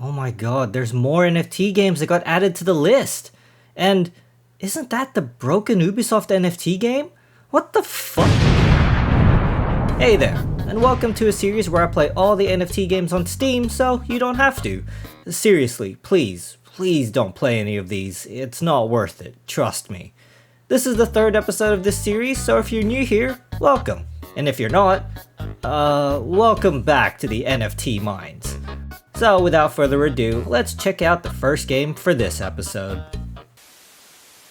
Oh my god, there's more NFT games that got added to the list! And isn't that the broken Ubisoft NFT game? What the fuck? Hey there, and welcome to a series where I play all the NFT games on Steam so you don't have to. Seriously, please don't play any of these. It's not worth it, trust me. This is the third episode of this series, so if you're new here, welcome. And if you're not, welcome back to the NFT mines. So without further ado, let's check out the first game for this episode.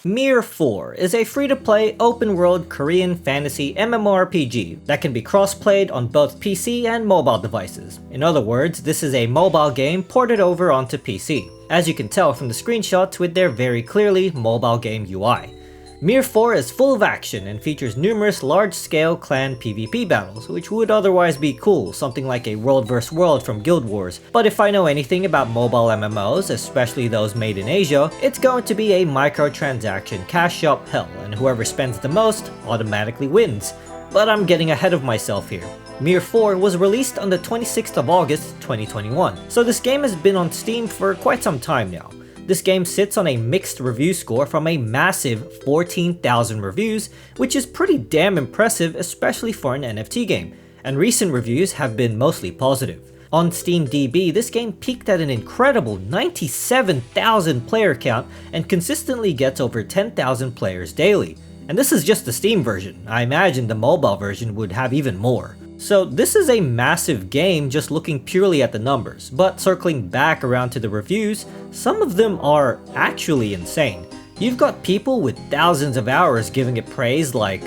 Mir 4 is a free-to-play open-world Korean fantasy MMORPG that can be cross-played on both PC and mobile devices. In other words, this is a mobile game ported over onto PC, as you can tell from the screenshots with their very clearly mobile game UI. Mir 4 is full of action and features numerous large-scale clan PvP battles, which would otherwise be cool, something like a world vs world from Guild Wars. But if I know anything about mobile MMOs, especially those made in Asia, it's going to be a microtransaction cash shop hell, and whoever spends the most automatically wins. But I'm getting ahead of myself here. Mir 4 was released on the 26th of August 2021, so this game has been on Steam for quite some time now. This game sits on a mixed review score from a massive 14,000 reviews, which is pretty damn impressive, especially for an NFT game, and recent reviews have been mostly positive. On SteamDB, this game peaked at an incredible 97,000 player count and consistently gets over 10,000 players daily. And this is just the Steam version. I imagine the mobile version would have even more. So this is a massive game just looking purely at the numbers, but circling back around to the reviews, some of them are actually insane. You've got people with thousands of hours giving it praise like,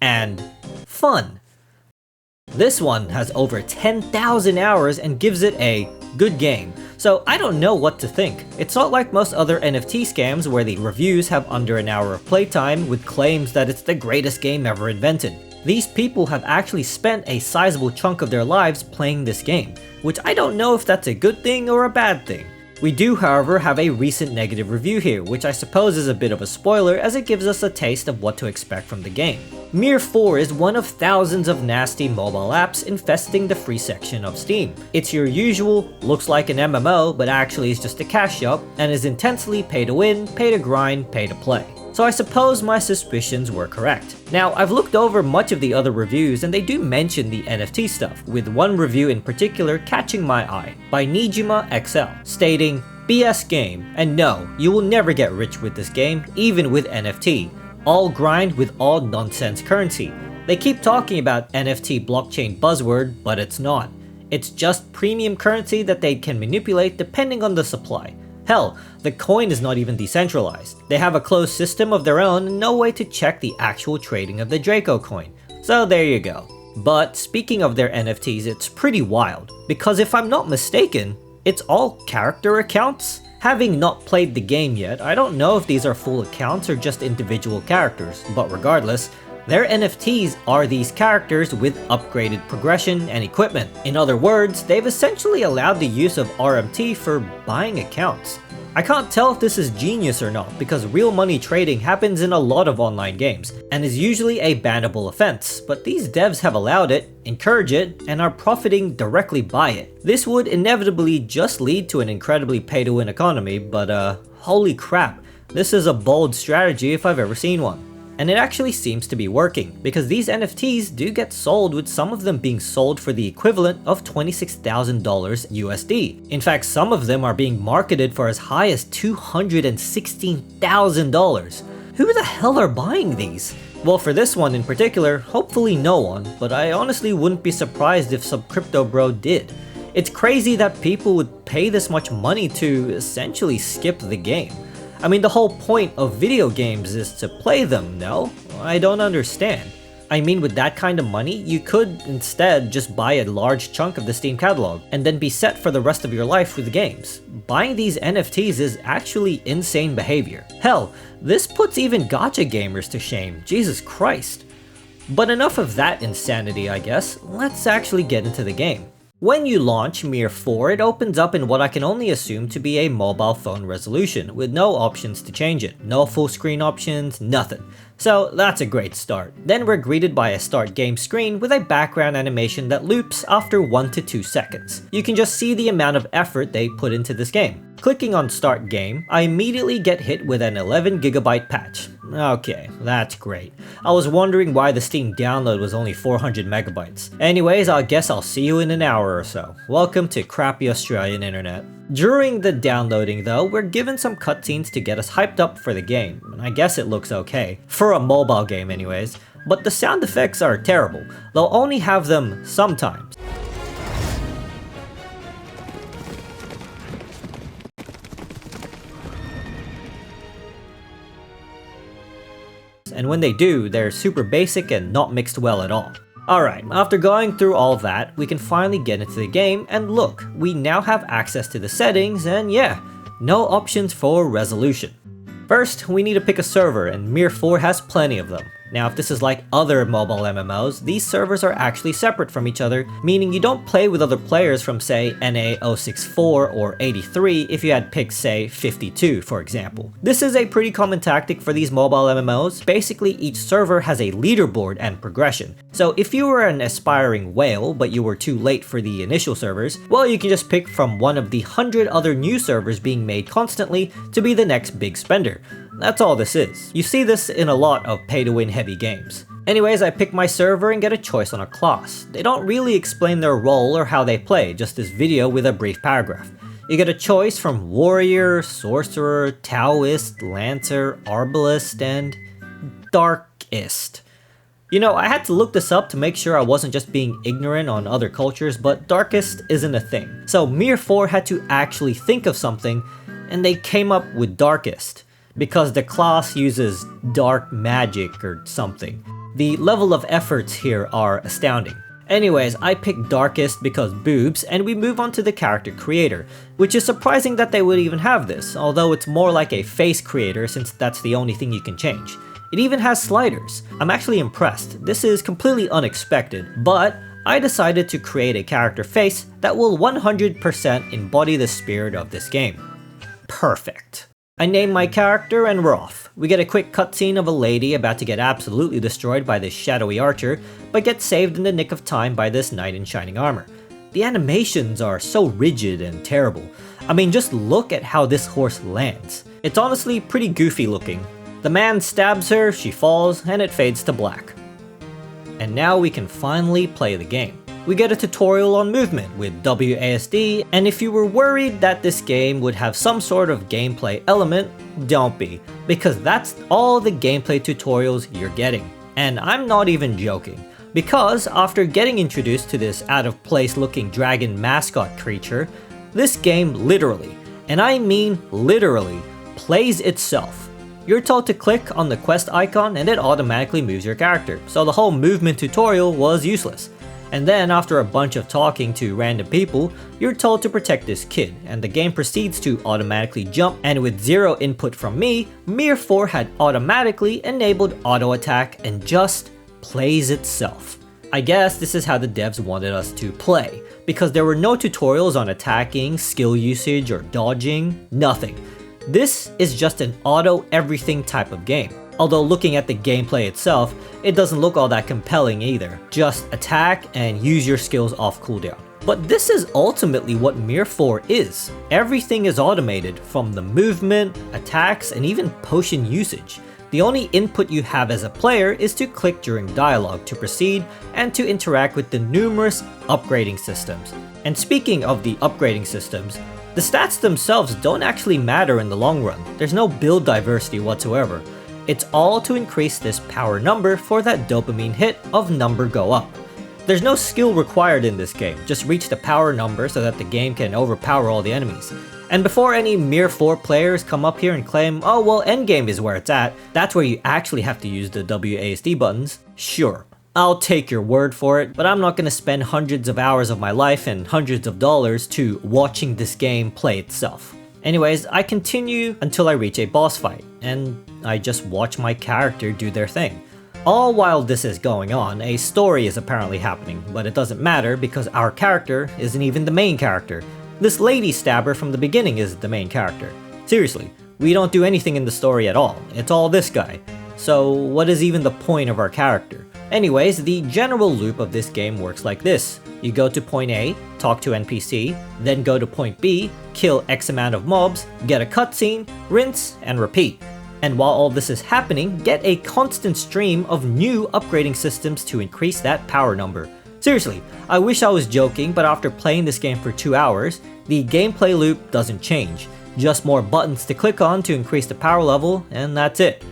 and fun. This one has over 10,000 hours and gives it a good game. So I don't know what to think. It's not like most other NFT scams where the reviews have under an hour of playtime with claims that it's the greatest game ever invented. These people have actually spent a sizable chunk of their lives playing this game, which I don't know if that's a good thing or a bad thing. We do, however, have a recent negative review here, which I suppose is a bit of a spoiler as it gives us a taste of what to expect from the game. Mir 4 is one of thousands of nasty mobile apps infesting the free section of Steam. It's your usual, looks like an MMO, but actually is just a cash shop, and is intensely pay to win, pay to grind, pay to play. So I suppose my suspicions were correct. Now, I've looked over much of the other reviews and they do mention the NFT stuff, with one review in particular catching my eye, by Nijima XL, stating, "BS game, and no, you will never get rich with this game, even with NFT. All grind with all nonsense currency. They keep talking about NFT blockchain buzzword, but it's not. It's just premium currency that they can manipulate depending on the supply. Hell, the coin is not even decentralized. They have a closed system of their own and no way to check the actual trading of the Draco coin. So there you go." But speaking of their NFTs, it's pretty wild, because if I'm not mistaken, it's all character accounts? Having not played the game yet, I don't know if these are full accounts or just individual characters, but regardless, their NFTs are these characters with upgraded progression and equipment. In other words, they've essentially allowed the use of RMT for buying accounts. I can't tell if this is genius or not, because real money trading happens in a lot of online games, and is usually a bannable offense, but these devs have allowed it, encourage it, and are profiting directly by it. This would inevitably just lead to an incredibly pay-to-win economy, but holy crap, this is a bold strategy if I've ever seen one. And it actually seems to be working, because these NFTs do get sold, with some of them being sold for the equivalent of $26,000 USD. In fact, some of them are being marketed for as high as $216,000. Who the hell are buying these? Well, for this one in particular, hopefully no one, but I honestly wouldn't be surprised if some crypto bro did. It's crazy that people would pay this much money to essentially skip the game. I mean, the whole point of video games is to play them, no? I don't understand. I mean, with that kind of money, you could instead just buy a large chunk of the Steam catalog, and then be set for the rest of your life with games. Buying these NFTs is actually insane behavior. Hell, this puts even gacha gamers to shame, Jesus Christ. But enough of that insanity, I guess. Let's actually get into the game. When you launch Mir 4, it opens up in what I can only assume to be a mobile phone resolution, with no options to change it, no full screen options, nothing. So that's a great start. Then we're greeted by a start game screen with a background animation that loops after 1 to 2 seconds. You can just see the amount of effort they put into this game. Clicking on start game, I immediately get hit with an 11GB patch. Okay, that's great. I was wondering why the Steam download was only 400MB. Anyways, I guess I'll see you in an hour or so. Welcome to crappy Australian internet. During the downloading though, we're given some cutscenes to get us hyped up for the game, and I guess it looks okay. For a mobile game anyways. But the sound effects are terrible. They'll only have them sometimes. And when they do, they're super basic and not mixed well at all. Alright, after going through all that, we can finally get into the game, and look, we now have access to the settings, and yeah, no options for resolution. First, we need to pick a server, and Mir 4 has plenty of them. Now, if this is like other mobile MMOs, these servers are actually separate from each other, meaning you don't play with other players from say NA 064 or 83 if you had picked say 52 for example. This is a pretty common tactic for these mobile MMOs. Basically, each server has a leaderboard and progression. So if you were an aspiring whale but you were too late for the initial servers, well, you can just pick from one of the 100 other new servers being made constantly to be the next big spender. That's all this is. You see this in a lot of pay-to-win heavy games. Anyways, I pick my server and get a choice on a class. They don't really explain their role or how they play, just this video with a brief paragraph. You get a choice from Warrior, Sorcerer, Taoist, Lancer, Arbalist, and Darkist. You know, I had to look this up to make sure I wasn't just being ignorant on other cultures, but Darkist isn't a thing. So Mir 4 had to actually think of something, and they came up with Darkist, because the class uses dark magic or something. The level of efforts here are astounding. Anyways, I picked Darkest because boobs, and we move on to the character creator, which is surprising that they would even have this, although it's more like a face creator since that's the only thing you can change. It even has sliders. I'm actually impressed. This is completely unexpected, but I decided to create a character face that will 100% embody the spirit of this game. Perfect. I name my character and we're off. We get a quick cutscene of a lady about to get absolutely destroyed by this shadowy archer, but gets saved in the nick of time by this knight in shining armor. The animations are so rigid and terrible. I mean, just look at how this horse lands. It's honestly pretty goofy looking. The man stabs her, she falls, and it fades to black. And now we can finally play the game. We get a tutorial on movement with WASD, and if you were worried that this game would have some sort of gameplay element, don't be, because that's all the gameplay tutorials you're getting. And I'm not even joking, because after getting introduced to this out of place looking dragon mascot creature, this game literally, and I mean literally, plays itself. You're told to click on the quest icon and it automatically moves your character, so the whole movement tutorial was useless. And then after a bunch of talking to random people, you're told to protect this kid, and the game proceeds to automatically jump, and with zero input from me, Mir 4 had automatically enabled auto attack and just plays itself. I guess this is how the devs wanted us to play, because there were no tutorials on attacking, skill usage, or dodging, nothing. This is just an auto everything type of game. Although looking at the gameplay itself, it doesn't look all that compelling either. Just attack and use your skills off cooldown. But this is ultimately what Mir 4 is. Everything is automated, from the movement, attacks, and even potion usage. The only input you have as a player is to click during dialogue to proceed and to interact with the numerous upgrading systems. And speaking of the upgrading systems, the stats themselves don't actually matter in the long run. There's no build diversity whatsoever. It's all to increase this power number for that dopamine hit of number go up. There's no skill required in this game, just reach the power number so that the game can overpower all the enemies. And before any Mir 4 players come up here and claim, oh well, endgame is where it's at, that's where you actually have to use the WASD buttons, sure, I'll take your word for it, but I'm not going to spend hundreds of hours of my life and hundreds of dollars to watching this game play itself. Anyways, I continue until I reach a boss fight, and I just watch my character do their thing. All while this is going on, a story is apparently happening, but it doesn't matter because our character isn't even the main character. This lady stabber from the beginning is the main character. Seriously, we don't do anything in the story at all, it's all this guy. So what is even the point of our character? Anyways, the general loop of this game works like this. You go to point A, talk to NPC, then go to point B, kill X amount of mobs, get a cutscene, rinse, and repeat. And while all this is happening, get a constant stream of new upgrading systems to increase that power number. Seriously, I wish I was joking, but after playing this game for 2 hours, the gameplay loop doesn't change. Just more buttons to click on to increase the power level, and that's it.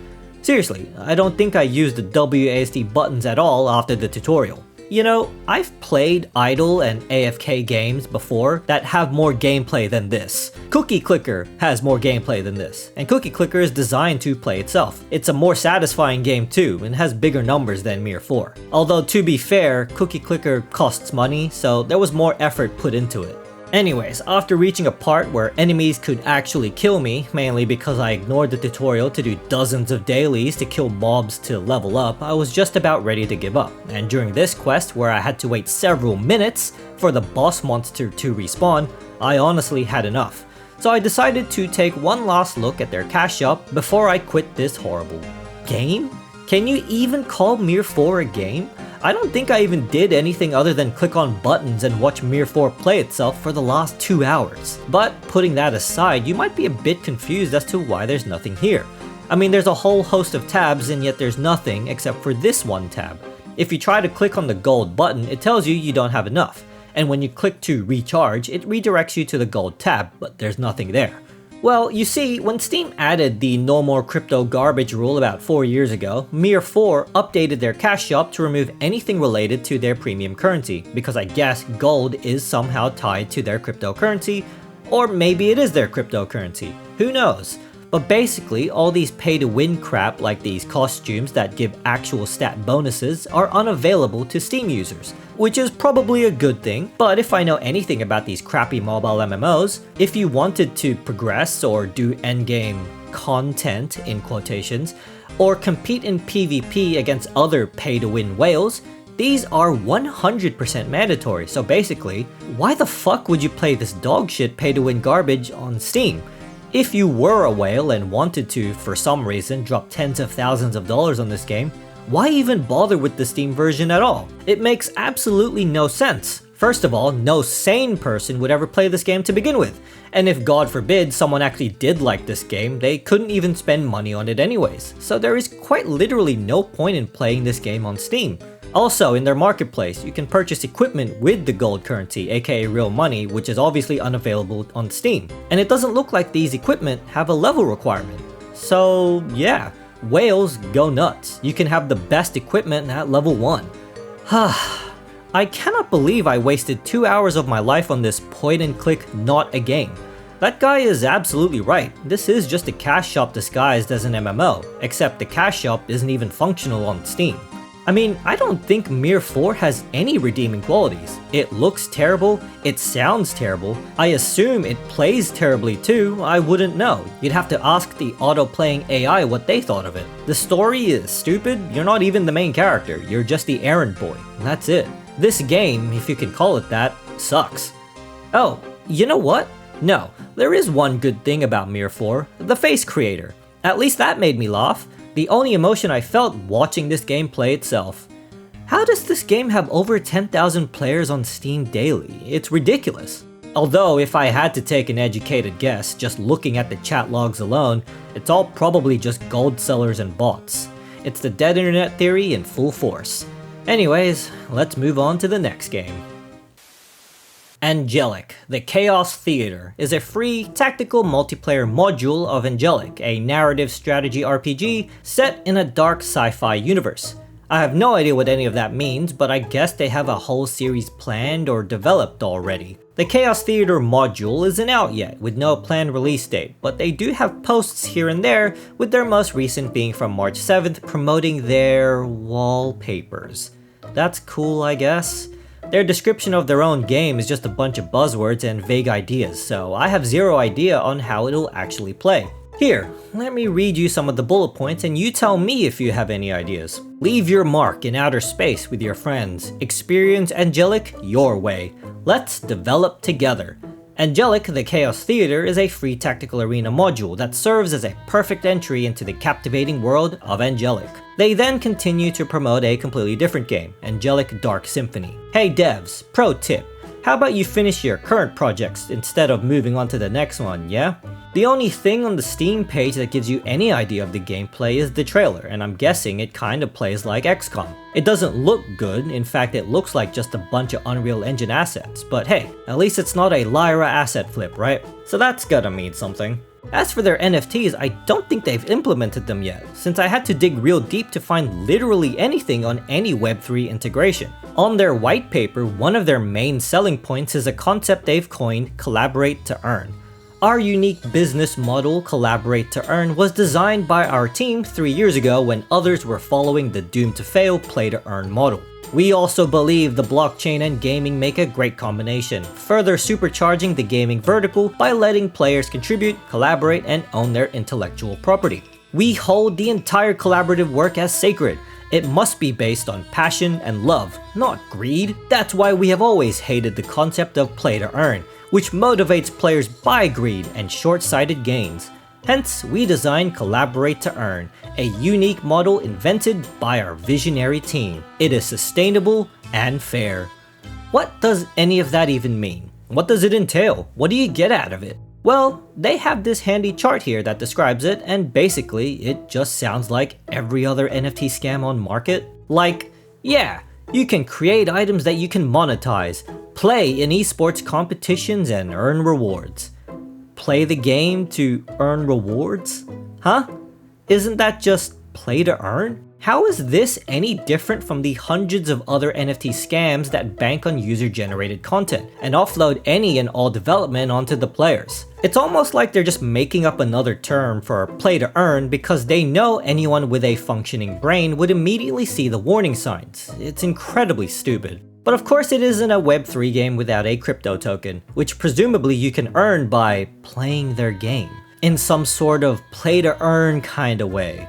Seriously, I don't think I used the WASD buttons at all after the tutorial. You know, I've played idle and AFK games before that have more gameplay than this. Cookie Clicker has more gameplay than this, and Cookie Clicker is designed to play itself. It's a more satisfying game too, and has bigger numbers than Mir 4. Although to be fair, Cookie Clicker costs money, so there was more effort put into it. Anyways, after reaching a part where enemies could actually kill me, mainly because I ignored the tutorial to do dozens of dailies to kill mobs to level up, I was just about ready to give up. And during this quest, where I had to wait several minutes for the boss monster to respawn, I honestly had enough. So I decided to take one last look at their cash shop before I quit this horrible game? Can you even call Mir 4 a game? I don't think I even did anything other than click on buttons and watch Mir 4 play itself for the last 2 hours. But putting that aside, you might be a bit confused as to why there's nothing here. I mean, there's a whole host of tabs and yet there's nothing except for this one tab. If you try to click on the gold button, it tells you you don't have enough. And when you click to recharge, it redirects you to the gold tab, but there's nothing there. Well, you see, when Steam added the no more crypto garbage rule about 4 years ago, Mir 4 updated their cash shop to remove anything related to their premium currency, because I guess gold is somehow tied to their cryptocurrency, or maybe it is their cryptocurrency, who knows? But basically, all these pay-to-win crap like these costumes that give actual stat bonuses are unavailable to Steam users, which is probably a good thing, but if I know anything about these crappy mobile MMOs, if you wanted to progress or do endgame content in quotations, or compete in PvP against other pay-to-win whales, these are 100% mandatory, so basically, why the fuck would you play this dogshit pay-to-win garbage on Steam? If you were a whale and wanted to, for some reason, drop tens of thousands of dollars on this game, why even bother with the Steam version at all? It makes absolutely no sense. First of all, no sane person would ever play this game to begin with, and if God forbid someone actually did like this game, they couldn't even spend money on it anyways, so there is quite literally no point in playing this game on Steam. Also, in their marketplace, you can purchase equipment with the gold currency, aka real money, which is obviously unavailable on Steam. And it doesn't look like these equipment have a level requirement. So yeah, whales go nuts. You can have the best equipment at level 1. I cannot believe I wasted 2 hours of my life on this point and click not a game. That guy is absolutely right. This is just a cash shop disguised as an MMO, except the cash shop isn't even functional on Steam. I mean, I don't think Mir 4 has any redeeming qualities. It looks terrible, it sounds terrible, I assume it plays terribly too, I wouldn't know. You'd have to ask the auto-playing AI what they thought of it. The story is stupid, you're not even the main character, you're just the errand boy, and that's it. This game, if you can call it that, sucks. Oh, you know what? No, there is one good thing about Mir 4, the face creator. At least that made me laugh. The only emotion I felt watching this game play itself. How does this game have over 10,000 players on Steam daily? It's ridiculous. Although if I had to take an educated guess, just looking at the chat logs alone, it's all probably just gold sellers and bots. It's the dead internet theory in full force. Anyways, let's move on to the next game. Angelic, the Chaos Theater, is a free tactical multiplayer module of Angelic, a narrative strategy RPG set in a dark sci-fi universe. I have no idea what any of that means, but I guess they have a whole series planned or developed already. The Chaos Theater module isn't out yet, with no planned release date, but they do have posts here and there, with their most recent being from March 7th promoting their wallpapers. That's cool, I guess. Their description of their own game is just a bunch of buzzwords and vague ideas, so I have zero idea on how it'll actually play. Here, let me read you some of the bullet points and you tell me if you have any ideas. Leave your mark in outer space with your friends. Experience Angelic your way. Let's develop together. Angelic, the Chaos Theater, is a free tactical arena module that serves as a perfect entry into the captivating world of Angelic. They then continue to promote a completely different game, Angelic Dark Symphony. Hey devs, pro tip, how about you finish your current projects instead of moving on to the next one, yeah? The only thing on the Steam page that gives you any idea of the gameplay is the trailer, and I'm guessing it kinda plays like XCOM. It doesn't look good, in fact it looks like just a bunch of Unreal Engine assets, but hey, at least it's not a Lyra asset flip, right? So that's gotta mean something. As for their NFTs, I don't think they've implemented them yet, since I had to dig real deep to find literally anything on any Web3 integration. On their white paper, one of their main selling points is a concept they've coined Collaborate to Earn. Our unique business model, Collaborate to Earn, was designed by our team 3 years ago when others were following the doomed to fail play to earn model. We also believe the blockchain and gaming make a great combination, further supercharging the gaming vertical by letting players contribute, collaborate, and own their intellectual property. We hold the entire collaborative work as sacred. It must be based on passion and love, not greed. That's why we have always hated the concept of play to earn, which motivates players by greed and short-sighted gains. Hence, we designed Collaborate to Earn, a unique model invented by our visionary team. It is sustainable and fair. What does any of that even mean? What does it entail? What do you get out of it? Well, they have this handy chart here that describes it, and basically, it just sounds like every other NFT scam on market. Like, yeah, you can create items that you can monetize, play in esports competitions and earn rewards. Play the game to earn rewards? Huh? Isn't that just play to earn? How is this any different from the hundreds of other NFT scams that bank on user-generated content and offload any and all development onto the players? It's almost like they're just making up another term for play to earn because they know anyone with a functioning brain would immediately see the warning signs. It's incredibly stupid. But of course it isn't a Web3 game without a crypto token, which presumably you can earn by playing their game, in some sort of play to earn kinda way.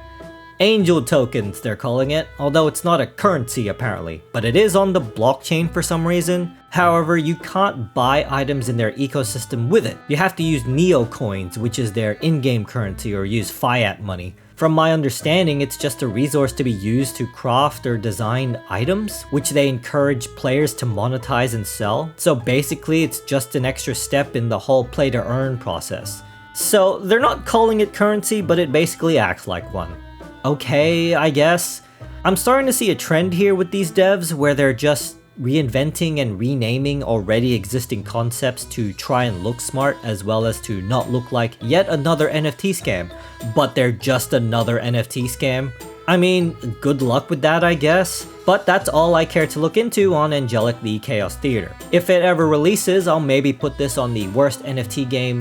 Angel tokens, they're calling it, although it's not a currency apparently, but it is on the blockchain for some reason. However, you can't buy items in their ecosystem with it. You have to use Neo coins, which is their in-game currency, or use fiat money. From my understanding, it's just a resource to be used to craft or design items, which they encourage players to monetize and sell. So basically, it's just an extra step in the whole play to earn process. So they're not calling it currency, but it basically acts like one. Okay, I guess. I'm starting to see a trend here with these devs where they're just reinventing and renaming already existing concepts to try and look smart as well as to not look like yet another NFT scam, but they're just another NFT scam. I mean, good luck with that I guess, but that's all I care to look into on Angelic the Chaos Theater. If it ever releases, I'll maybe put this on the worst NFT game ?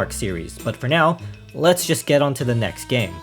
Series, but for now, let's just get on to the next game.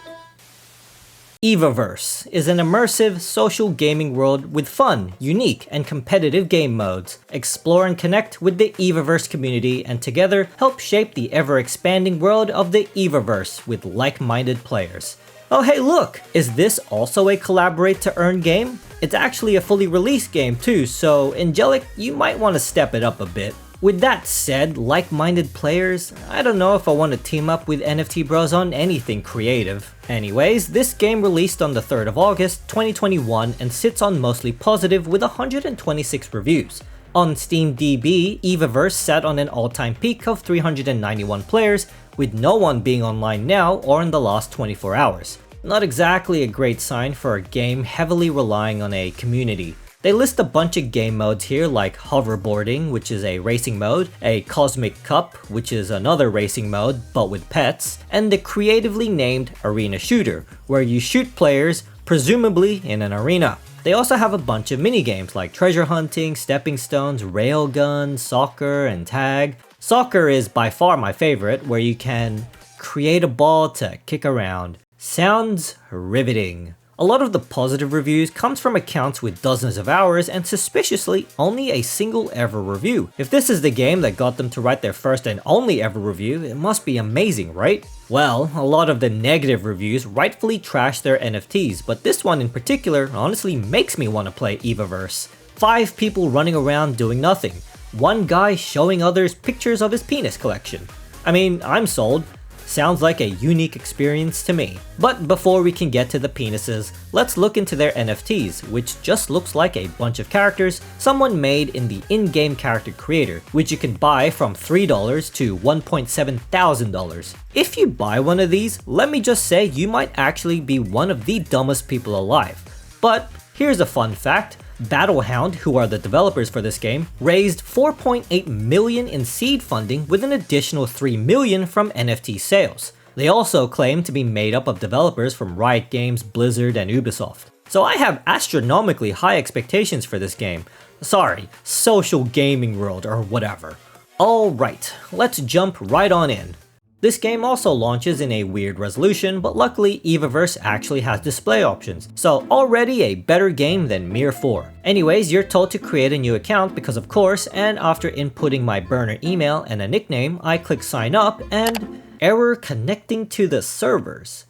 Evaverse is an immersive social gaming world with fun, unique, and competitive game modes. Explore and connect with the Evaverse community and together help shape the ever-expanding world of the Evaverse with like-minded players. Oh hey look! Is this also a Collaborate to Earn game? It's actually a fully released game too, so Angelic, you might want to step it up a bit. With that said, like-minded players, I don't know if I want to team up with NFT bros on anything creative. Anyways, this game released on the 3rd of August 2021 and sits on mostly positive with 126 reviews. On SteamDB, Evaverse sat on an all-time peak of 391 players, with no one being online now or in the last 24 hours. Not exactly a great sign for a game heavily relying on a community. They list a bunch of game modes here like hoverboarding, which is a racing mode, a cosmic cup, which is another racing mode but with pets, and the creatively named arena shooter, where you shoot players, presumably in an arena. They also have a bunch of minigames like treasure hunting, stepping stones, railgun, soccer, and tag. Soccer is by far my favorite, where you can create a ball to kick around. Sounds riveting. A lot of the positive reviews comes from accounts with dozens of hours and suspiciously only a single ever review. If this is the game that got them to write their first and only ever review, it must be amazing, right? Well, a lot of the negative reviews rightfully trash their NFTs, but this one in particular honestly makes me want to play Evaverse. 5 people running around doing nothing. One guy showing others pictures of his penis collection. I mean, I'm sold. Sounds like a unique experience to me. But before we can get to the penises, let's look into their NFTs, which just looks like a bunch of characters someone made in the in-game character creator, which you can buy from $3 to $1.7 thousand. If you buy one of these, let me just say you might actually be one of the dumbest people alive. But here's a fun fact. Battlehound, who are the developers for this game, raised $4.8 million in seed funding with an additional $3 million from NFT sales. They also claim to be made up of developers from Riot Games, Blizzard, and Ubisoft. So I have astronomically high expectations for this game. Sorry, social gaming world or whatever. Alright, let's jump right on in. This game also launches in a weird resolution, but luckily Evaverse actually has display options, so already a better game than Mir 4. Anyways, you're told to create a new account because of course, and after inputting my burner email and a nickname, I click sign up and error connecting to the servers.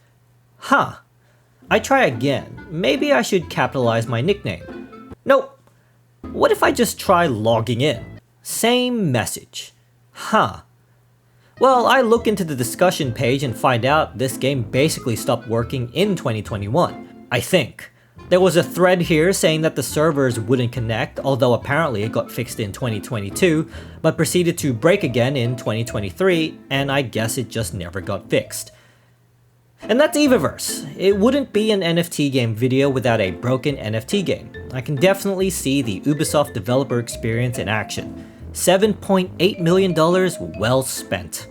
Huh. I try again. Maybe I should capitalize my nickname. Nope. What if I just try logging in? Same message. Huh. Well, I look into the discussion page and find out this game basically stopped working in 2021. I think. There was a thread here saying that the servers wouldn't connect, although apparently it got fixed in 2022, but proceeded to break again in 2023, and I guess it just never got fixed. And that's Evaverse. It wouldn't be an NFT game video without a broken NFT game. I can definitely see the Ubisoft developer experience in action. $7.8 million well spent.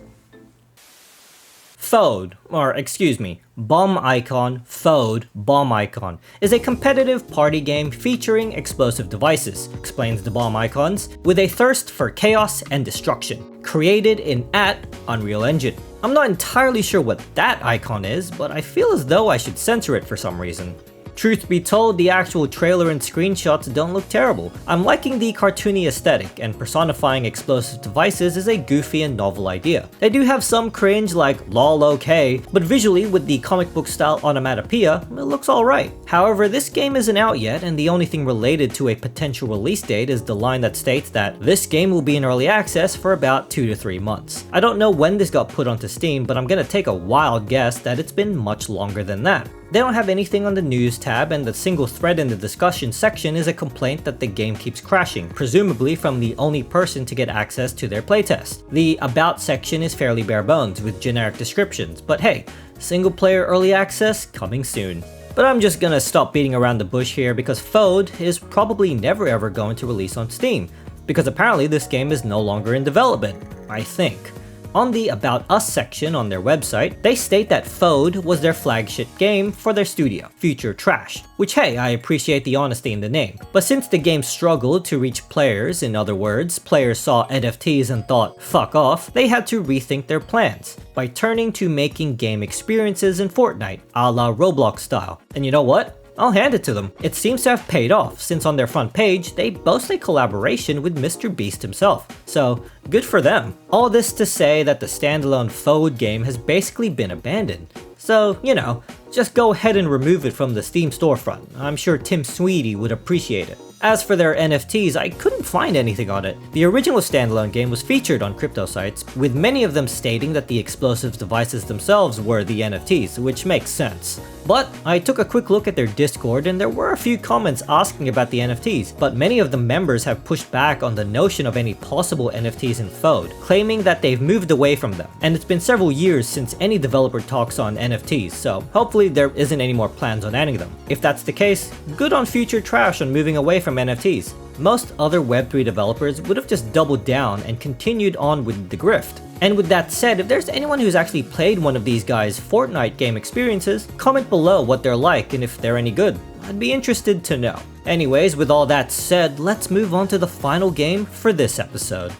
FOAD, or excuse me, Bomb Icon, FOAD, Bomb Icon, is a competitive party game featuring explosive devices, explains the Bomb Icons, with a thirst for chaos and destruction, created in Unreal Engine. I'm not entirely sure what that icon is, but I feel as though I should censor it for some reason. Truth be told, the actual trailer and screenshots don't look terrible. I'm liking the cartoony aesthetic, and personifying explosive devices is a goofy and novel idea. They do have some cringe like lol okay, but visually with the comic book style onomatopoeia, it looks alright. However, this game isn't out yet, and the only thing related to a potential release date is the line that states that this game will be in early access for about 2 to 3 months. I don't know when this got put onto Steam, but I'm gonna take a wild guess that it's been much longer than that. They don't have anything on the news tab, and the single thread in the discussion section is a complaint that the game keeps crashing, presumably from the only person to get access to their playtest. The about section is fairly bare bones with generic descriptions, but hey, single player early access coming soon. But I'm just gonna stop beating around the bush here because FOAD is probably never ever going to release on Steam, because apparently this game is no longer in development, I think. On the About Us section on their website, they state that FOAD was their flagship game for their studio, Future Trash, which hey, I appreciate the honesty in the name. But since the game struggled to reach players, in other words, players saw NFTs and thought, fuck off, they had to rethink their plans by turning to making game experiences in Fortnite, a la Roblox style. And you know what? I'll hand it to them. It seems to have paid off, since on their front page, they boast a collaboration with Mr. Beast himself. So, good for them. All this to say that the standalone FOAD game has basically been abandoned. So, you know, just go ahead and remove it from the Steam storefront. I'm sure Tim Sweeney would appreciate it. As for their NFTs, I couldn't find anything on it. The original standalone game was featured on crypto sites, with many of them stating that the explosive devices themselves were the NFTs, which makes sense. But I took a quick look at their Discord and there were a few comments asking about the NFTs, but many of the members have pushed back on the notion of any possible NFTs in FOAD, claiming that they've moved away from them. And it's been several years since any developer talks on NFTs, so hopefully there isn't any more plans on adding them. If that's the case, good on Future Trash on moving away from NFTs. Most other Web3 developers would have just doubled down and continued on with the grift. And with that said, if there's anyone who's actually played one of these guys' Fortnite game experiences, comment below what they're like and if they're any good. I'd be interested to know. Anyways, with all that said, let's move on to the final game for this episode.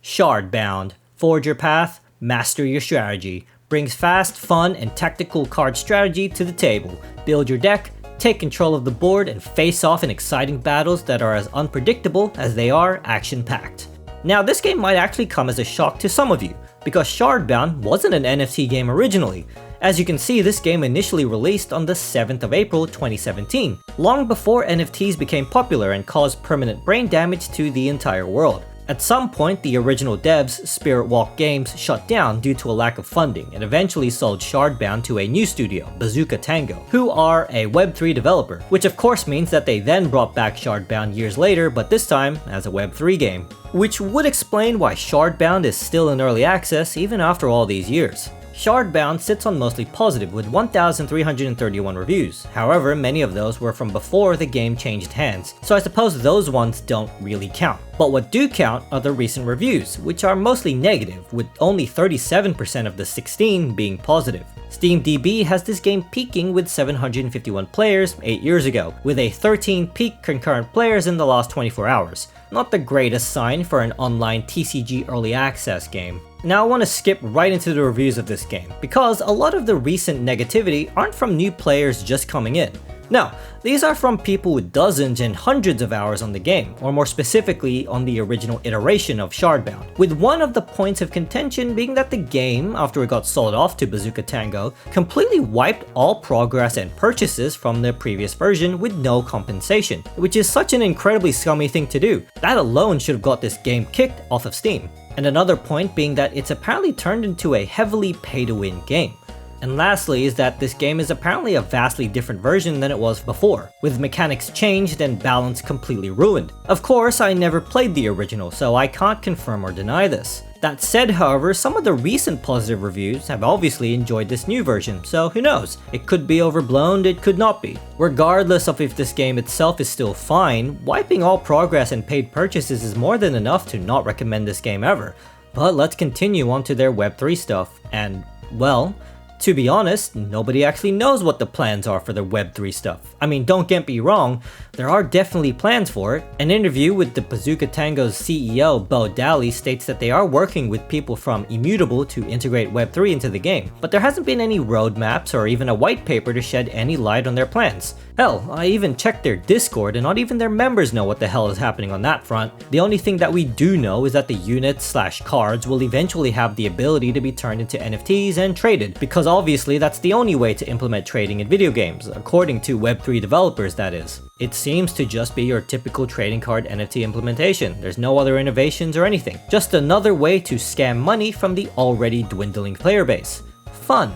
Shardbound. Forge your path, master your strategy. brings fast, fun, and tactical card strategy to the table. Build your deck, take control of the board, and face off in exciting battles that are as unpredictable as they are action-packed. Now, this game might actually come as a shock to some of you, because Shardbound wasn't an NFT game originally. As you can see, this game initially released on the 7th of April 2017, long before NFTs became popular and caused permanent brain damage to the entire world. At some point, the original devs, Spirit Walk Games, shut down due to a lack of funding and eventually sold Shardbound to a new studio, Bazooka Tango, who are a Web3 developer, which of course means that they then brought back Shardbound years later, but this time as a Web3 game. Which would explain why Shardbound is still in early access even after all these years. Shardbound sits on mostly positive with 1,331 reviews, however many of those were from before the game changed hands, so I suppose those ones don't really count. But what do count are the recent reviews, which are mostly negative, with only 37% of the 16 being positive. SteamDB has this game peaking with 751 players 8 years ago, with a 13 peak concurrent players in the last 24 hours. Not the greatest sign for an online TCG early access game. Now I want to skip right into the reviews of this game, because a lot of the recent negativity aren't from new players just coming in. No, these are from people with dozens and hundreds of hours on the game, or more specifically on the original iteration of Shardbound, with one of the points of contention being that the game, after it got sold off to Bazooka Tango, completely wiped all progress and purchases from the previous version with no compensation, which is such an incredibly scummy thing to do. That alone should have got this game kicked off of Steam. And another point being that it's apparently turned into a heavily pay-to-win game. And lastly is that this game is apparently a vastly different version than it was before, with mechanics changed and balance completely ruined. Of course, I never played the original, so I can't confirm or deny this. That said, however, some of the recent positive reviews have obviously enjoyed this new version, so who knows? It could be overblown, it could not be. Regardless of if this game itself is still fine, wiping all progress and paid purchases is more than enough to not recommend this game ever. But let's continue on to their Web3 stuff, and, well, to be honest, nobody actually knows what the plans are for the Web3 stuff. I mean, don't get me wrong, there are definitely plans for it. An interview with the Bazooka Tango's CEO, Bo Dally, states that they are working with people from Immutable to integrate Web3 into the game, but there hasn't been any roadmaps or even a white paper to shed any light on their plans. Hell, I even checked their Discord and not even their members know what the hell is happening on that front. The only thing that we do know is that the units/cards will eventually have the ability to be turned into NFTs and traded, because obviously that's the only way to implement trading in video games, according to Web3 developers that is. It seems to just be your typical trading card NFT implementation. There's no other innovations or anything. Just another way to scam money from the already dwindling player base. Fun.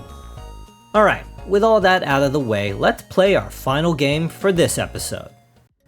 Alright, with all that out of the way, let's play our final game for this episode.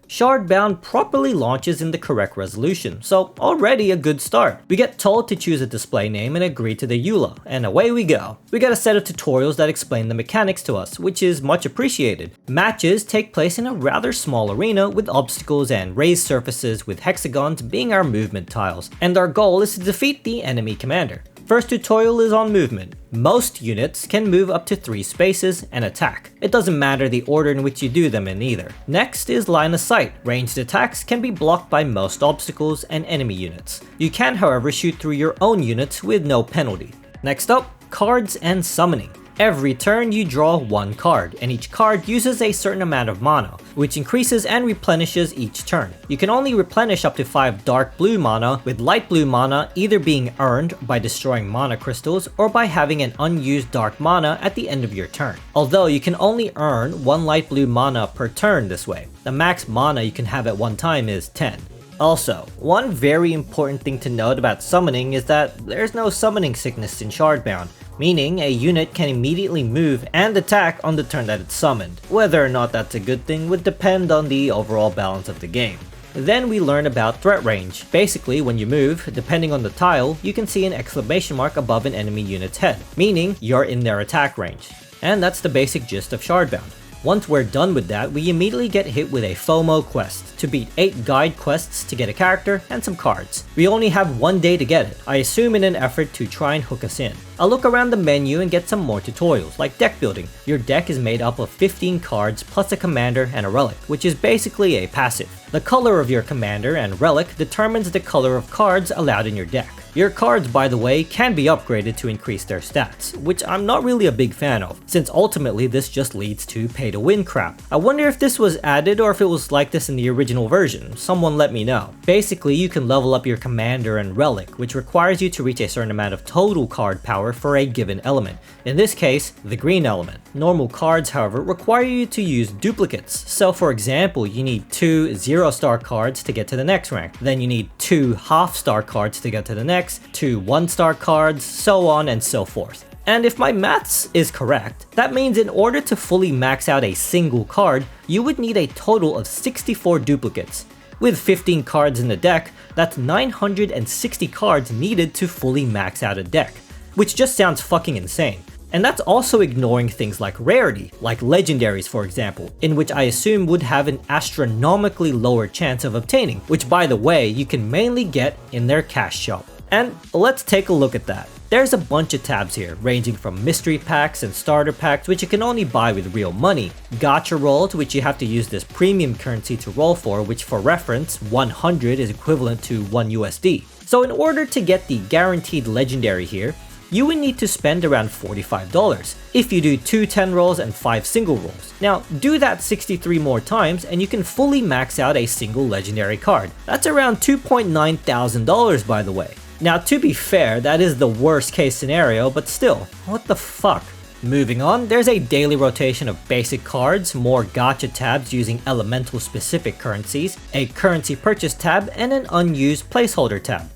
Shardbound properly launches in the correct resolution, so already a good start. We get told to choose a display name and agree to the EULA, and away we go. We get a set of tutorials that explain the mechanics to us, which is much appreciated. Matches take place in a rather small arena with obstacles and raised surfaces, with hexagons being our movement tiles, and our goal is to defeat the enemy commander. First tutorial is on movement. Most units can move up to 3 spaces and attack. It doesn't matter the order in which you do them in either. Next is line of sight. Ranged attacks can be blocked by most obstacles and enemy units. You can, however, shoot through your own units with no penalty. Next up, cards and summoning. Every turn you draw 1 card, and each card uses a certain amount of mana, which increases and replenishes each turn. You can only replenish up to 5 dark blue mana, with light blue mana either being earned by destroying mana crystals or by having an unused dark mana at the end of your turn. Although you can only earn 1 light blue mana per turn this way. The max mana you can have at one time is 10. Also, one very important thing to note about summoning is that there's no summoning sickness in Shardbound, meaning a unit can immediately move and attack on the turn that it's summoned. Whether or not that's a good thing would depend on the overall balance of the game. Then we learn about threat range. Basically, when you move, depending on the tile, you can see an exclamation mark above an enemy unit's head, meaning you're in their attack range. And that's the basic gist of Shardbound. Once we're done with that, we immediately get hit with a FOMO quest. to beat 8 guide quests to get a character and some cards. We only have 1 day to get it, I assume in an effort to try and hook us in. I'll look around the menu and get some more tutorials, like deck building. Your deck is made up of 15 cards plus a commander and a relic, which is basically a passive. The color of your commander and relic determines the color of cards allowed in your deck. Your cards, by the way, can be upgraded to increase their stats, which I'm not really a big fan of, since ultimately this just leads to pay-to-win crap. I wonder if this was added or if it was like this in the original version. Someone let me know. Basically, you can level up your commander and relic, which requires you to reach a certain amount of total card power for a given element. In this case, the green element. Normal cards, however, require you to use duplicates. So for example, you need 2 0-star cards to get to the next rank. Then you need 2 half-star cards to get to the next, 2 1-star cards, so on and so forth. And if my maths is correct, that means in order to fully max out a single card, you would need a total of 64 duplicates. With 15 cards in the deck, that's 960 cards needed to fully max out a deck, which just sounds fucking insane. And that's also ignoring things like rarity, like legendaries for example, in which I assume would have an astronomically lower chance of obtaining, which by the way, you can mainly get in their cash shop. And let's take a look at that. There's a bunch of tabs here, ranging from mystery packs and starter packs which you can only buy with real money, gacha rolls which you have to use this premium currency to roll for, which for reference, 100 is equivalent to 1 USD. So in order to get the guaranteed legendary here, you would need to spend around $45 if you do 2 10 rolls and 5 single rolls. Now do that 63 more times and you can fully max out a single legendary card. That's around $2.9 thousand by the way. Now to be fair, that is the worst case scenario, but still, what the fuck? Moving on, there's a daily rotation of basic cards, more gacha tabs using elemental specific currencies, a currency purchase tab, and an unused placeholder tab.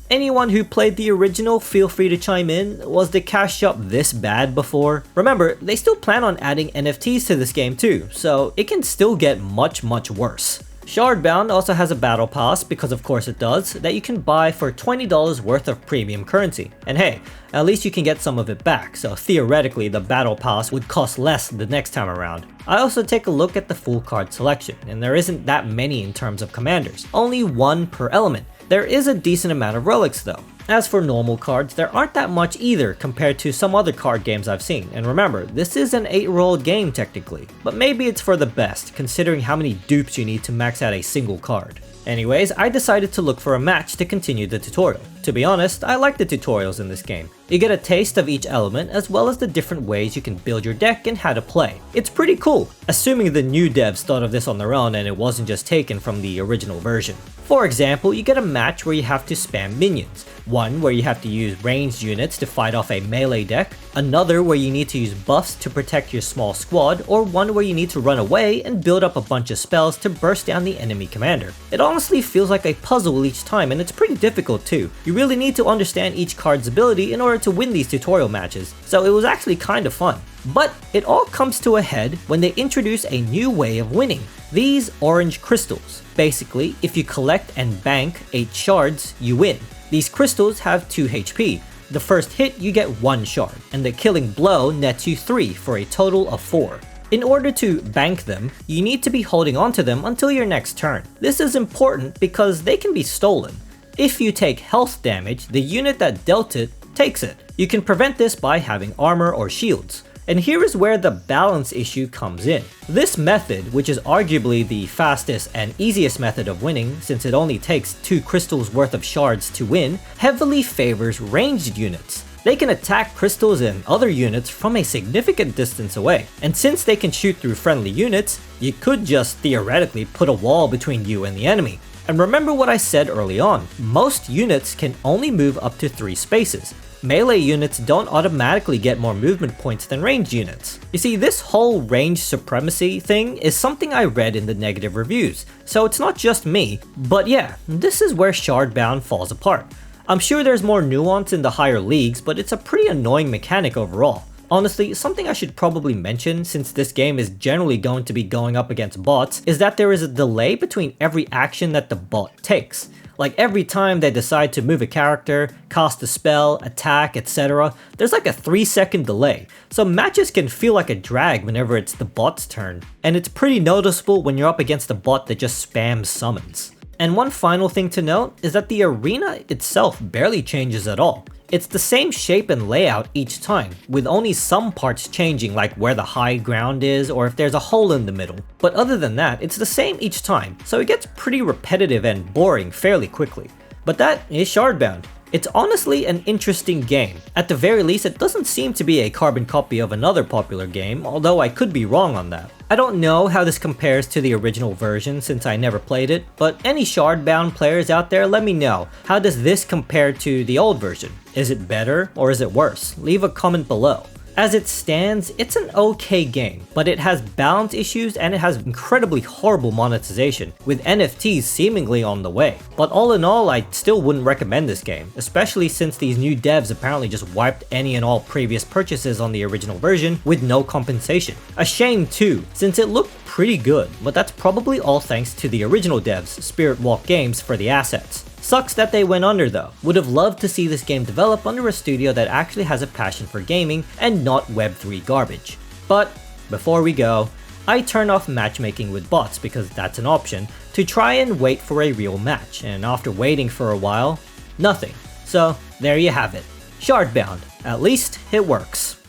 Anyone who played the original, feel free to chime in. Was the cash shop this bad before? Remember, they still plan on adding NFTs to this game too, so it can still get much worse. Shardbound also has a battle pass, because of course it does, that you can buy for $20 worth of premium currency. And hey, at least you can get some of it back, so theoretically the battle pass would cost less the next time around. I also take a look at the full card selection, and there isn't that many in terms of commanders, only 1 per element. There is a decent amount of relics though. As for normal cards, there aren't that much either compared to some other card games I've seen, and remember, this is an 8-roll game technically, but maybe it's for the best considering how many dupes you need to max out a single card. Anyways, I decided to look for a match to continue the tutorial. To be honest, I like the tutorials in this game. You get a taste of each element as well as the different ways you can build your deck and how to play. It's pretty cool, assuming the new devs thought of this on their own and it wasn't just taken from the original version. For example, you get a match where you have to spam minions, one where you have to use ranged units to fight off a melee deck, another where you need to use buffs to protect your small squad, or one where you need to run away and build up a bunch of spells to burst down the enemy commander. It honestly feels like a puzzle each time, and it's pretty difficult too. You really need to understand each card's ability in order to win these tutorial matches, so it was actually kind of fun. But it all comes to a head when they introduce a new way of winning, these orange crystals. Basically, if you collect and bank 8 shards, you win. These crystals have 2 HP. The first hit you get 1 shard, and the killing blow nets you 3 for a total of 4. In order to bank them, you need to be holding onto them until your next turn. This is important because they can be stolen. If you take health damage, the unit that dealt it takes it. You can prevent this by having armor or shields. And here is where the balance issue comes in. This method, which is arguably the fastest and easiest method of winning since it only takes 2 crystals worth of shards to win, heavily favors ranged units. They can attack crystals and other units from a significant distance away, and since they can shoot through friendly units, you could just theoretically put a wall between you and the enemy. And remember what I said early on, most units can only move up to 3 spaces. Melee units don't automatically get more movement points than ranged units. You see, this whole range supremacy thing is something I read in the negative reviews, so it's not just me, but yeah, this is where Shardbound falls apart. I'm sure there's more nuance in the higher leagues, but it's a pretty annoying mechanic overall. Honestly, something I should probably mention, since this game is generally going to be going up against bots, is that there is a delay between every action that the bot takes. Like every time they decide to move a character, cast a spell, attack, etc., there's like a 3-second delay, so matches can feel like a drag whenever it's the bot's turn, and it's pretty noticeable when you're up against a bot that just spams summons. And one final thing to note is that the arena itself barely changes at all. It's the same shape and layout each time, with only some parts changing, like where the high ground is or if there's a hole in the middle. But other than that, it's the same each time, so it gets pretty repetitive and boring fairly quickly. But that is Shardbound. It's honestly an interesting game. At the very least, it doesn't seem to be a carbon copy of another popular game, although I could be wrong on that. I don't know how this compares to the original version since I never played it, but any Shardbound players out there, let me know. How does this compare to the old version? Is it better or is it worse? Leave a comment below. As it stands, it's an okay game, but it has balance issues and it has incredibly horrible monetization, with NFTs seemingly on the way. But all in all, I still wouldn't recommend this game, especially since these new devs apparently just wiped any and all previous purchases on the original version with no compensation. A shame too, since it looked pretty good, but that's probably all thanks to the original devs, Spirit Walk Games, for the assets. Sucks that they went under though. Would have loved to see this game develop under a studio that actually has a passion for gaming and not Web3 garbage. But before we go, I turn off matchmaking with bots because that's an option, to try and wait for a real match, and after waiting for a while, nothing. So there you have it. Shardbound. At least it works.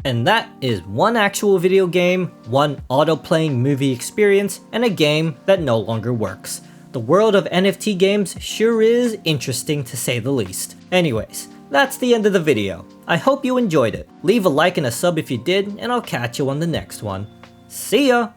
And that is one actual video game, one auto-playing movie experience, and a game that no longer works. The world of NFT games sure is interesting to say the least. Anyways, that's the end of the video. I hope you enjoyed it. Leave a like and a sub if you did, and I'll catch you on the next one. See ya!